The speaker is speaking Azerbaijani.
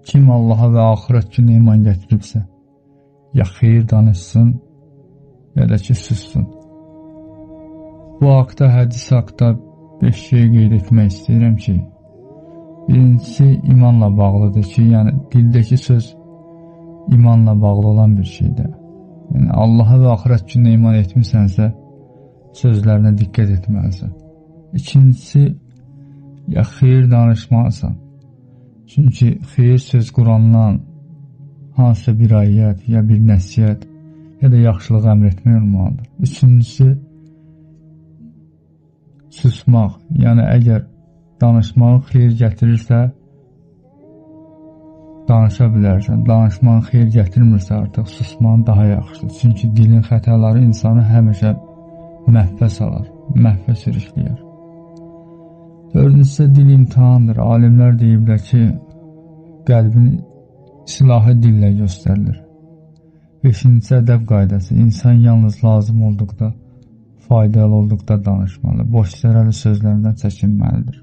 Kim Allaha və axirət gününə iman gətiribsə, ya xeyir danışsın, ya da ki, sussun. Bu haqda, hədis haqda 5 şey qeyd etmək istəyirəm ki, birincisi imanla bağlıdır ki, yəni dildəki söz imanla bağlı olan bir şeydir. Yəni Allaha və axirət gününə iman etmisənsə, sözlərinə diqqət etməlisən. İkincisi, ya xeyir danışmalısan. Çünki xeyir söz Qurandan hansısa bir ayət, ya bir nəsiyyət, ya da yaxşılıq əmr etmək olmalıdır. Üçüncüsü, susmaq. Yəni əgər danışmağın xeyir gətirirsə, danışa bilərsən. Danışmağın xeyir gətirmirsə artıq susmağın daha yaxşıdır. Çünki dilin xətaları insanı həmişə məhvə salar, məhvə sürükləyər. Dördüncüsü, dil imtihandır. Alimlər deyiblər ki, qəlbin silahı dillə göstərilir. Beşincisi, ədəb qaydası. İnsan yalnız lazım olduqda, faydalı olduqda danışmalı. Boş zərərli sözlərindən çəkinməlidir.